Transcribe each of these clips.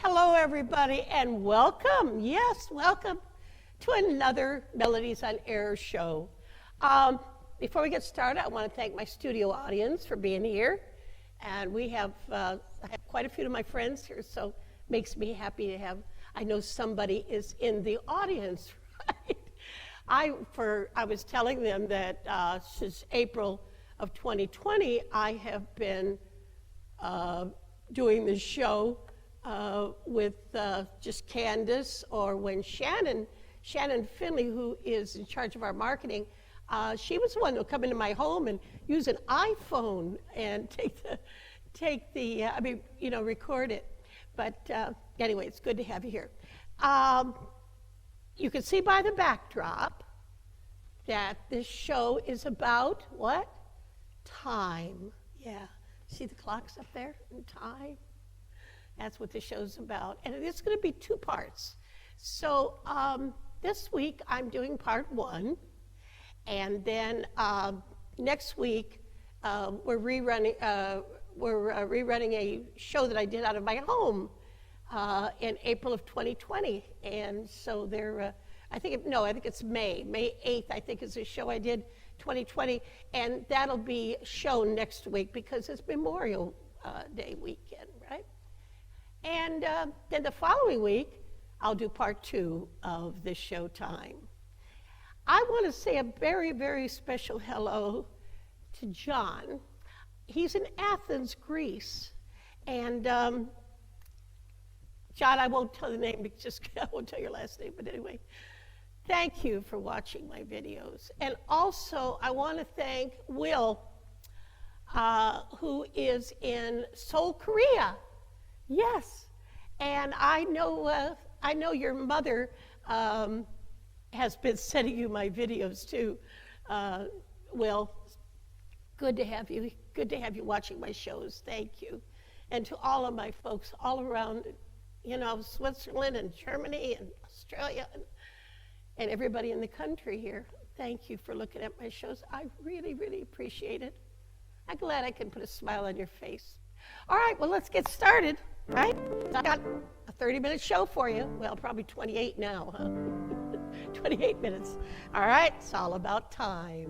Hello, everybody, and welcome. Yes, welcome to another Melodies on Air show. Before we get started, I want to thank my studio audience for being here. And I have quite a few of my friends here, so it makes me happy to have, I know somebody is in the audience, right? I was telling them that since April of 2020, I have been doing this show with just Candace, or when Shannon Finley, who is in charge of our marketing, she was the one who would come into my home and use an iPhone and record it. But anyway, it's good to have you here. You can see by the backdrop that this show is about what? Time. Yeah. See the clocks up there? And time. That's what the show's about. And it's going to be two parts. So this week I'm doing part one. And then next week we're rerunning a show that I did out of my home in April of 2020. And so I think it's May 8th, I think, is a show I did 2020. And that'll be shown next week because it's Memorial Day weekend, right? And then the following week, I'll do part two of this show time. I want to say a very, very special hello to John. He's in Athens, Greece. And John, I won't tell the name, I won't tell your last name, but anyway, thank you for watching my videos. And also, I want to thank Will, who is in Seoul, Korea. Yes, and I know your mother has been sending you my videos too. Will, good to have you. Good to have you watching my shows. Thank you, and to all of my folks all around, Switzerland and Germany and Australia and everybody in the country here. Thank you for looking at my shows. I really, really appreciate it. I'm glad I can put a smile on your face. All right, well, let's get started. Right? I got a 30-minute show for you. Well, probably 28 now, huh? 28 minutes. All right, it's all about time.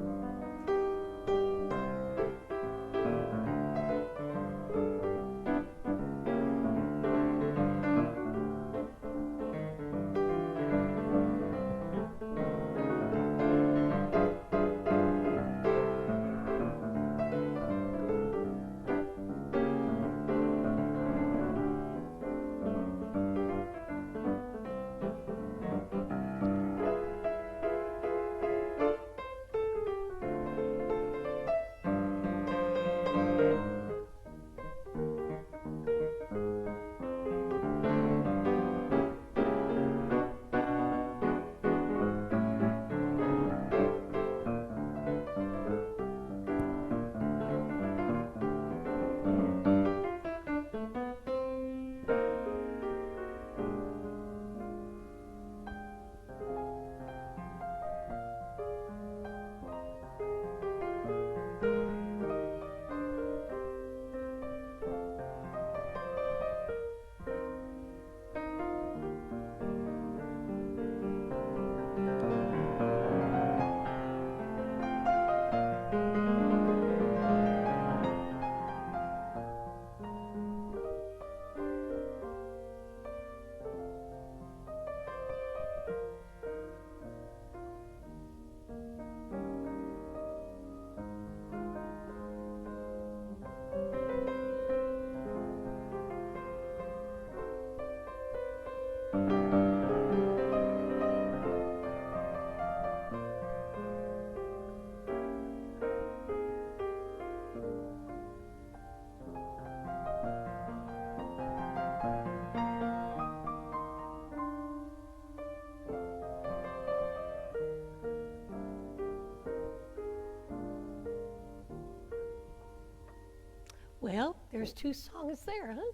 Well, there's two songs there, huh?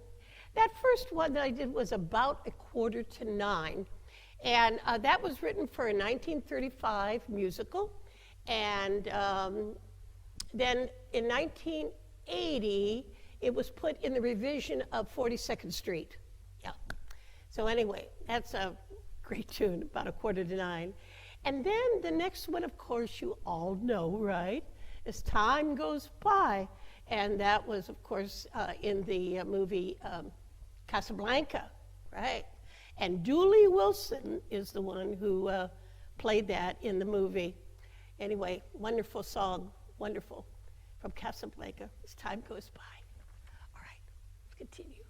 That first one that I did was About 8:45, and that was written for a 1935 musical, and then in 1980, it was put in the revision of 42nd Street. Yeah. So anyway, that's a great tune, About 8:45. And then the next one, of course, you all know, right? As Time Goes By. And that was, of course, in the movie Casablanca, right? And Dooley Wilson is the one who played that in the movie. Anyway, wonderful song, wonderful, from Casablanca, As Time Goes By. All right, let's continue.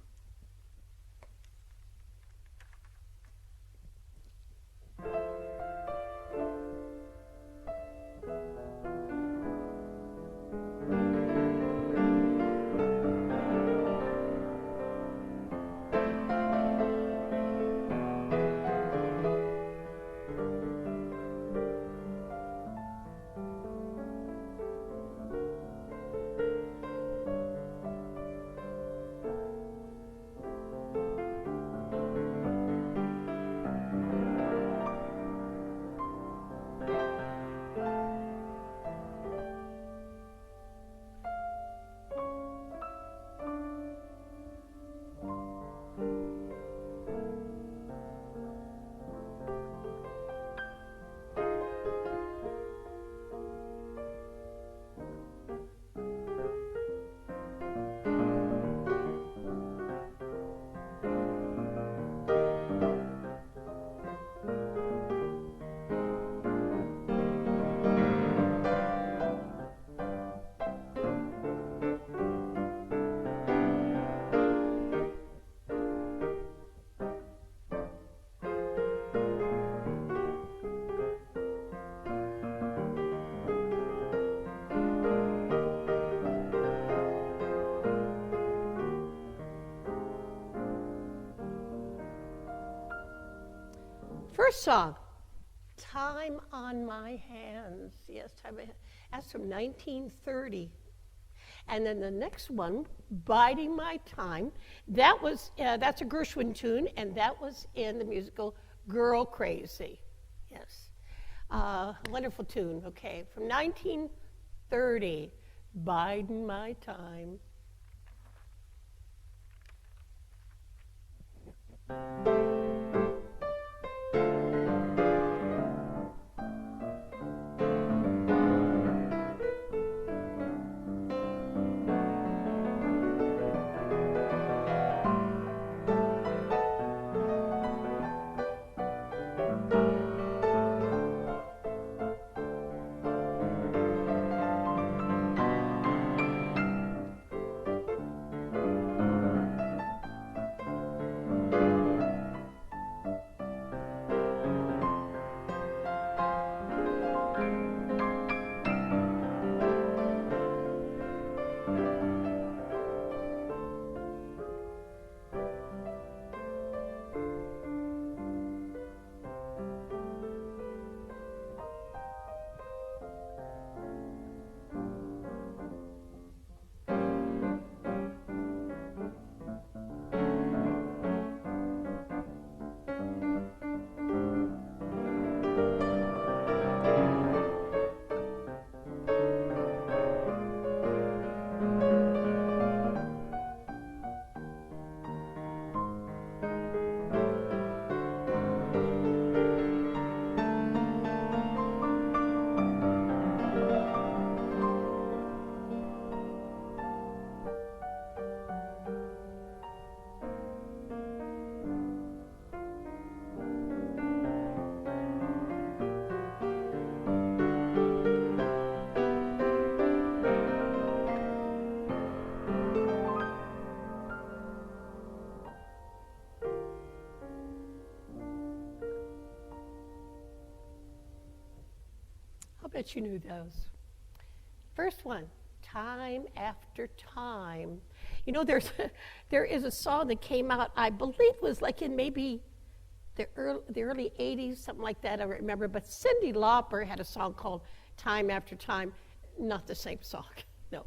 First song, Time on My Hands. Yes, Time on My Hands. That's from 1930. And then the next one, Biding My Time, that's a Gershwin tune, and that was in the musical Girl Crazy. Yes. Wonderful tune, okay. From 1930, Biding My Time. I'll bet you knew those. First one, Time After Time. You know, there is a song that came out, I believe was like in maybe the early 80s, something like that, I remember. But Cyndi Lauper had a song called Time After Time. Not the same song, no.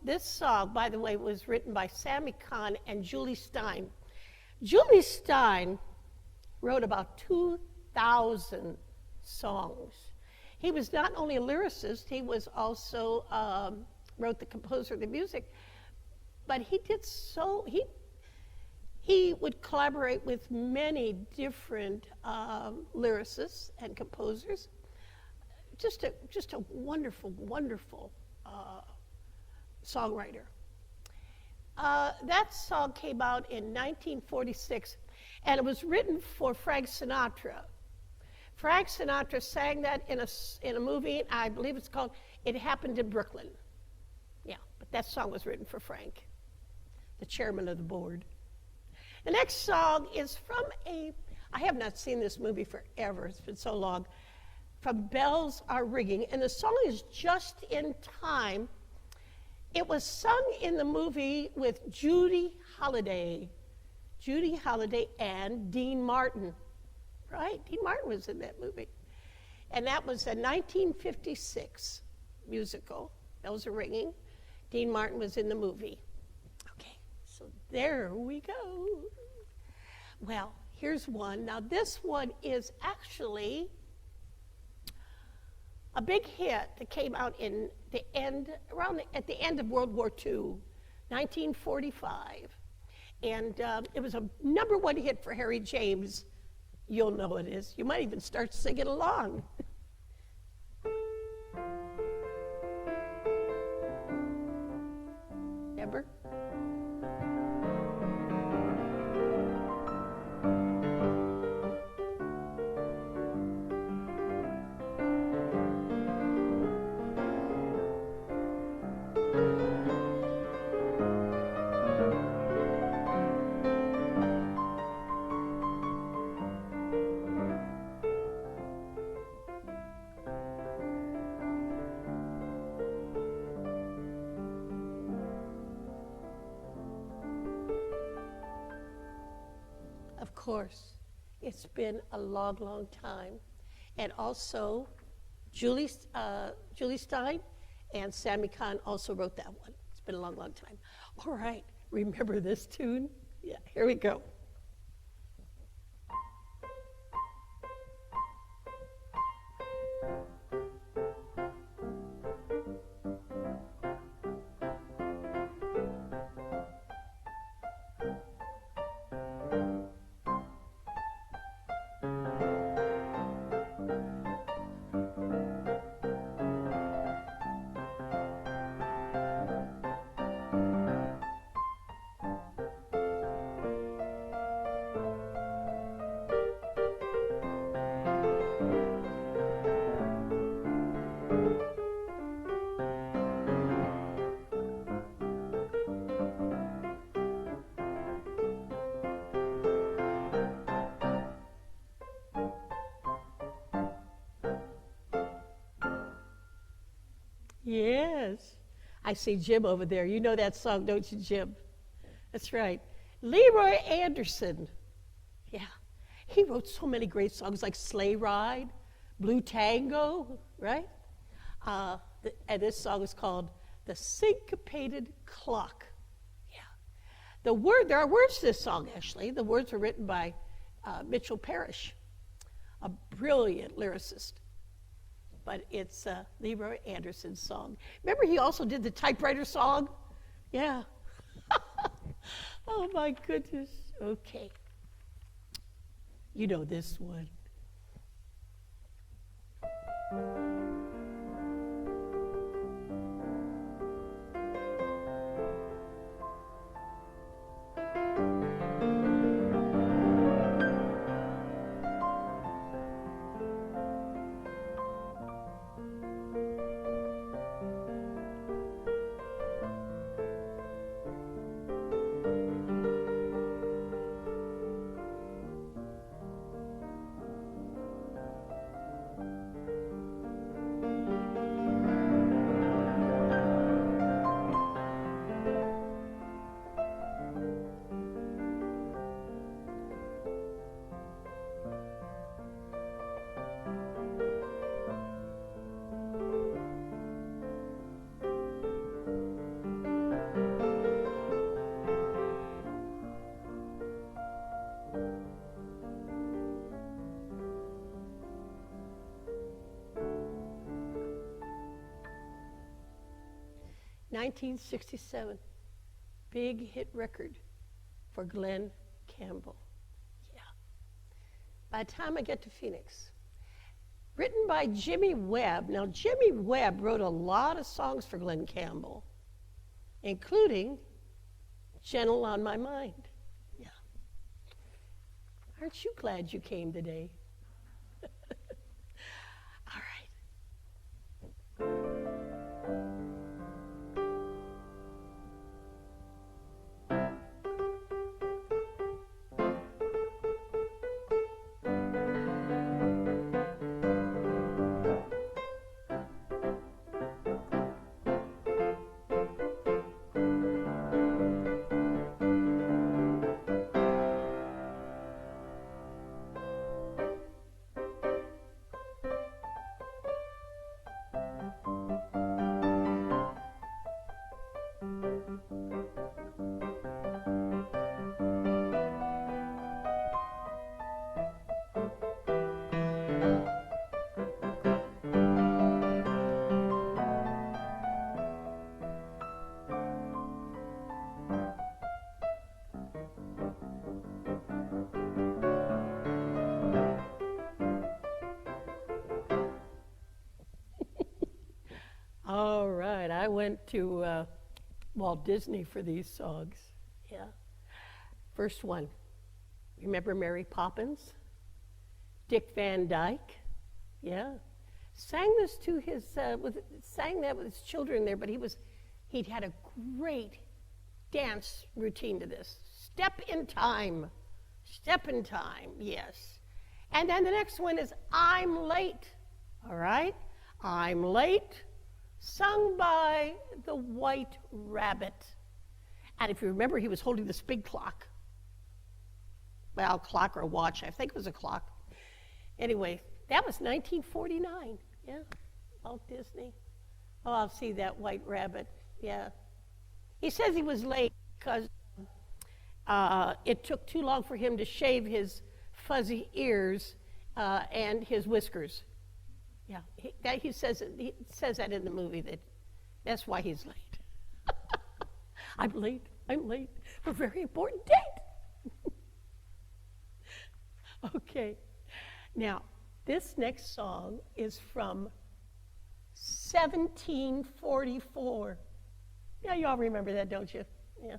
This song, by the way, was written by Sammy Kahn and Julie Stein. Julie Stein wrote about 2,000 songs. He was not only a lyricist, he was also wrote the composer of the music, but he would collaborate with many different lyricists and composers. Just a wonderful, wonderful songwriter. That song came out in 1946, and it was written for Frank Sinatra. Frank Sinatra sang that in a movie, I believe it's called It Happened in Brooklyn. Yeah, but that song was written for Frank, the chairman of the board. The next song is from I have not seen this movie forever, it's been so long, from Bells Are Ringing, and the song is Just in Time. It was sung in the movie with Judy Holliday and Dean Martin. Right, Dean Martin was in that movie. And that was a 1956 musical, Bells Are Ringing. Dean Martin was in the movie. Okay, so there we go. Well, here's one. Now this one is actually a big hit that came out in at the end of World War II, 1945. And it was a #1 hit for Harry James. You'll know it is. You might even start singing along. Remember? Of course, it's been a long, long time. And also, Julie Stein and Sammy Kahn also wrote that one. It's been a long, long time. All right, remember this tune? Yeah, here we go. Yes. I see Jim over there. You know that song, don't you, Jim? That's right. Leroy Anderson. Yeah. He wrote so many great songs like Sleigh Ride, Blue Tango, right? And this song is called The Syncopated Clock. Yeah. There are words to this song, actually. The words were written by Mitchell Parrish, a brilliant lyricist. But it's Leroy Anderson's song. Remember he also did the typewriter song? Yeah. Oh my goodness. Okay. You know this one. 1967. Big hit record for Glenn Campbell. Yeah. By the time I get to Phoenix, written by Jimmy Webb. Now, Jimmy Webb wrote a lot of songs for Glenn Campbell, including Gentle on My Mind. Yeah. Aren't you glad you came today? All right. All right, I went to Walt Disney for these songs. Yeah. First one, remember Mary Poppins? Dick Van Dyke? Yeah. Sang this to his, sang that with his children there, but he'd had a great dance routine to this. Step in Time, yes. And then the next one is I'm Late, all right? I'm Late, sung by the White Rabbit. And if you remember, he was holding this big clock. Well, clock or watch, I think it was a clock. Anyway, that was 1949, yeah, Walt Disney. Oh, I'll see that White Rabbit, yeah. He says he was late because it took too long for him to shave his fuzzy ears and his whiskers. Yeah, he says that in the movie, that's why he's late. I'm late for a very important date. Okay, now this next song is from 1744. Yeah, you all remember that, don't you? Yeah.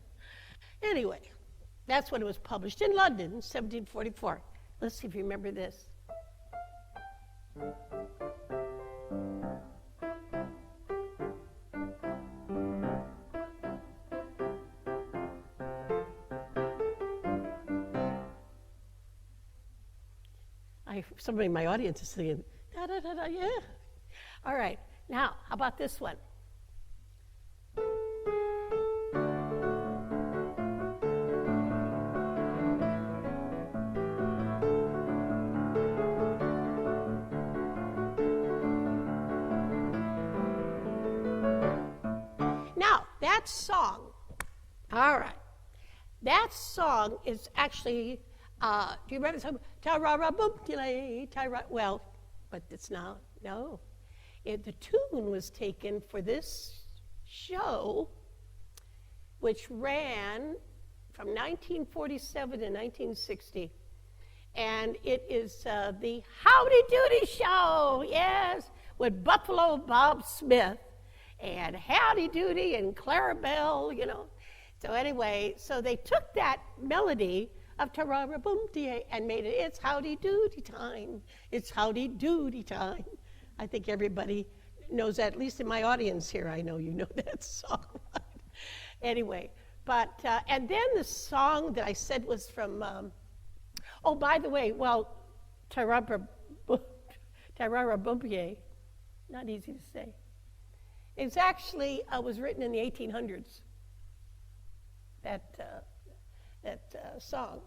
Anyway, that's when it was published in London, 1744. Let's see if you remember this. Somebody in my audience is singing, da da da da, yeah. All right, now, how about this one? Now, that song, all right, that song is actually, do you remember the song? Well, but it's not, no. The tune was taken for this show, which ran from 1947 to 1960. And it is the Howdy Doody Show, yes, with Buffalo Bob Smith and Howdy Doody and Clarabelle, you know. So anyway, so they took that melody of Tarara Boom Dia and made it, it's Howdy Doody time. It's Howdy Doody time. I think everybody knows that, at least in my audience here, I know you know that song. Anyway, but, and then the song that I said was from, oh, by the way, well, Tarara Boom, not easy to say. It's actually, was written in the 1800s, that song.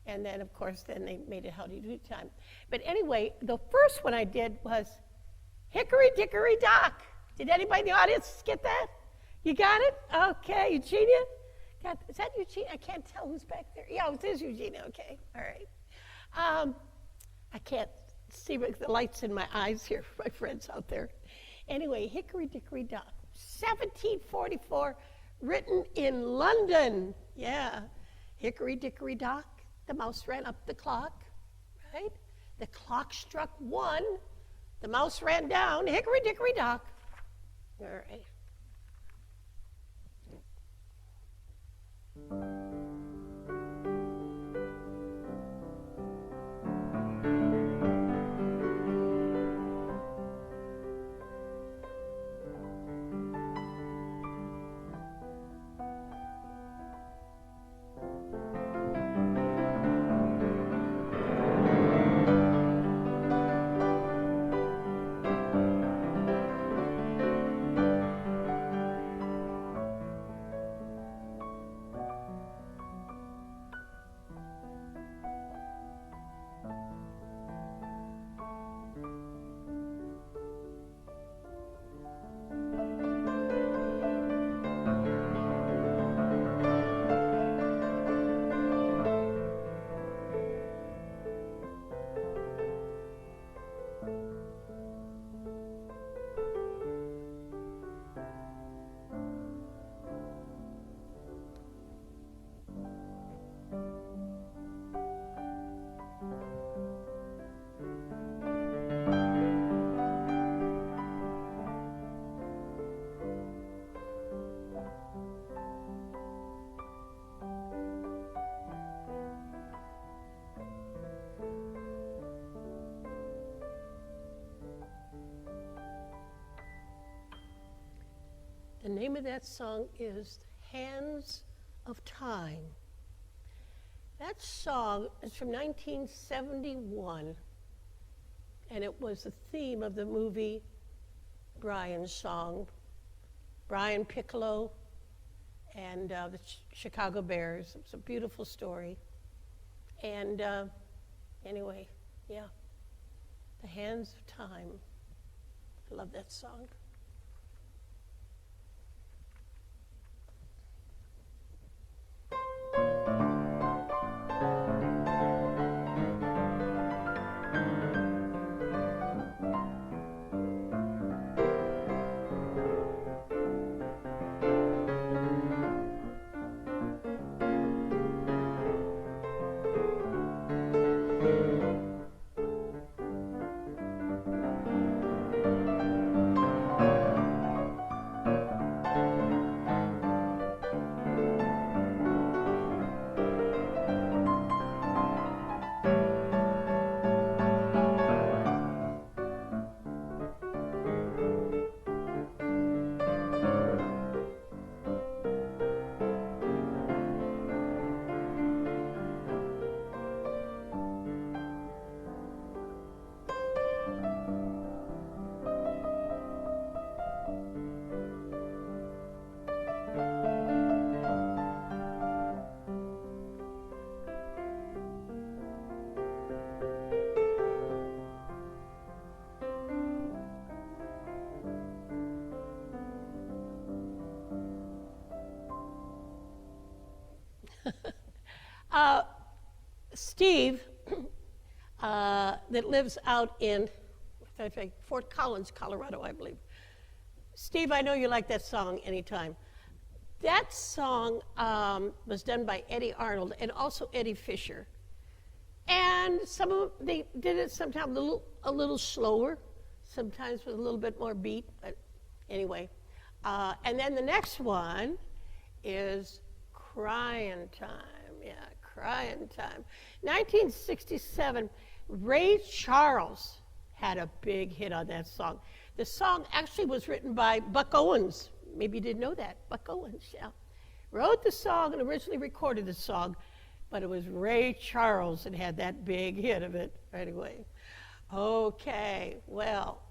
And then, of course, then they made it Howdy Doody time. But anyway, the first one I did was Hickory Dickory Dock. Did anybody in the audience get that? You got it? Okay, Eugenia? Is that Eugenia? I can't tell who's back there. Yeah, it is Eugenia, okay. All right. I can't see with the lights in my eyes here, my friends out there. Anyway, Hickory Dickory Dock. 1744, written in London. Yeah. Hickory dickory dock, the mouse ran up the clock, right? The clock struck 1, the mouse ran down, hickory dickory dock. All right. The name of that song is Hands of Time. That song is from 1971, and it was the theme of the movie Brian's Song. Brian Piccolo and the Chicago Bears. It's a beautiful story. And anyway, yeah, The Hands of Time. I love that song. Steve, that lives out in Fort Collins, Colorado, I believe. Steve, I know you like that song Anytime. That song was done by Eddie Arnold and also Eddie Fisher. And some of them, they did it sometimes a little slower, sometimes with a little bit more beat, but anyway. And then the next one is Crying Time. Yeah, Crying Time. 1967, Ray Charles had a big hit on that song. The song actually was written by Buck Owens. Maybe you didn't know that. Buck Owens, yeah. Wrote the song and originally recorded the song, but it was Ray Charles that had that big hit of it right away. Okay, well.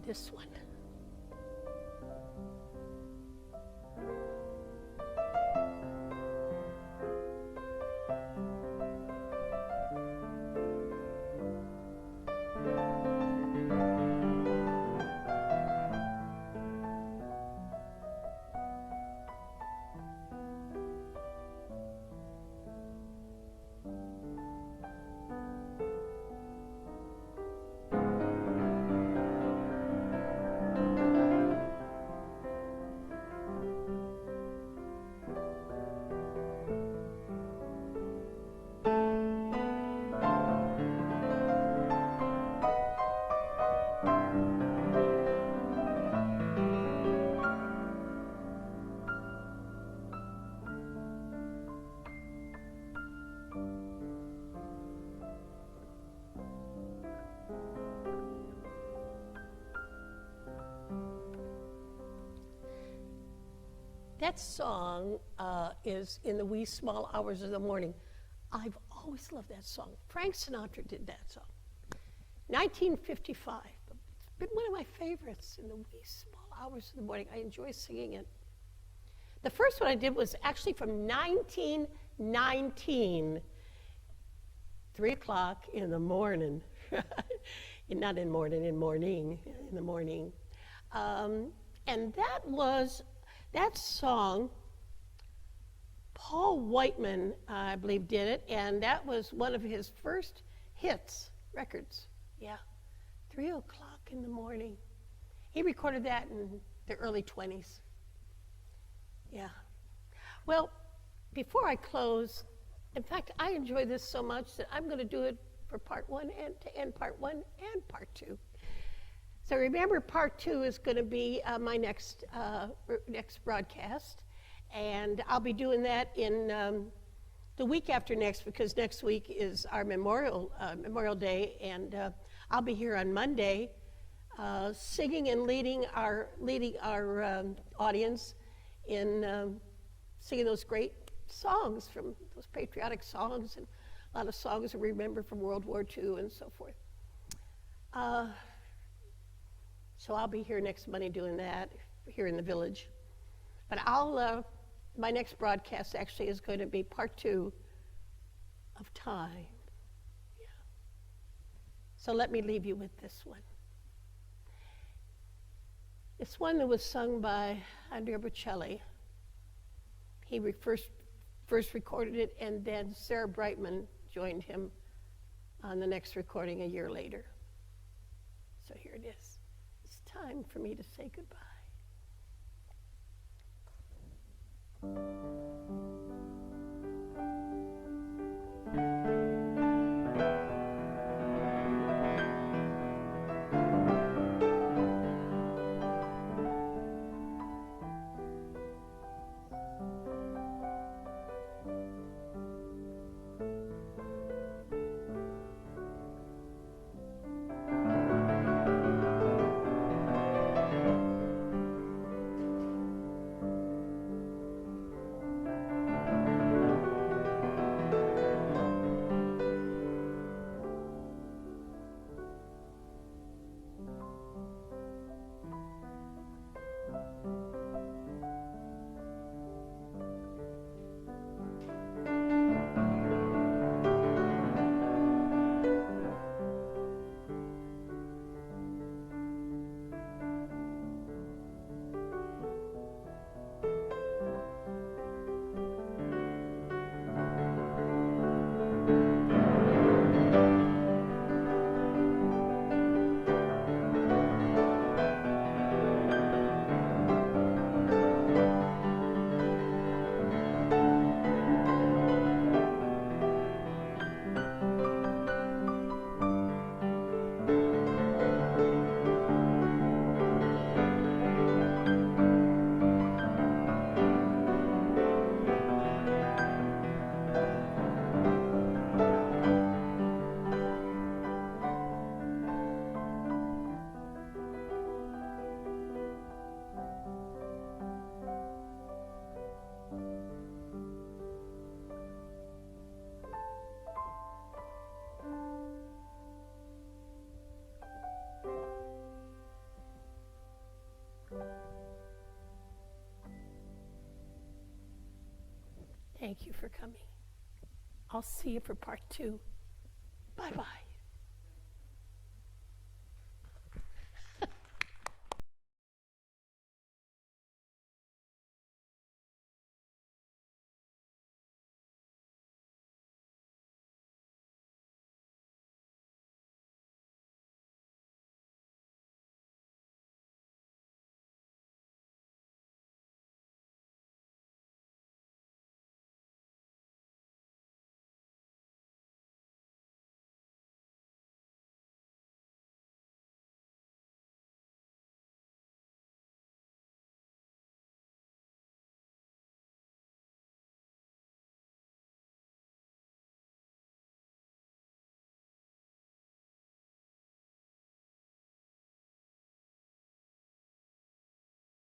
This one. That song is In the Wee Small Hours of the Morning. I've always loved that song. Frank Sinatra did that song. 1955. It's been one of my favorites, In the Wee Small Hours of the Morning. I enjoy singing it. The first one I did was actually from 1919, 3 o'clock in the morning. Not in morning, in morning, in the morning. And that song, Paul Whiteman, I believe, did it, and that was one of his first records. Yeah, 3 o'clock in the morning. He recorded that in the early 20s. Yeah. Well, before I close, in fact, I enjoy this so much that I'm going to do it for part one and to end part one and part two. So remember, part two is going to be my next broadcast, and I'll be doing that in the week after next, because next week is our Memorial Day, and I'll be here on Monday, singing and leading our audience in singing those great songs, from those patriotic songs, and a lot of songs that we remember from World War II and so forth. So I'll be here next Monday doing that here in the village. But my next broadcast actually is going to be part two of Time. Yeah. So let me leave you with this one. It's one that was sung by Andrea Bocelli. He first recorded it, and then Sarah Brightman joined him on the next recording a year later. So here it is. It's time for me to say goodbye. Thank you for coming. I'll see you for part two. Bye-bye.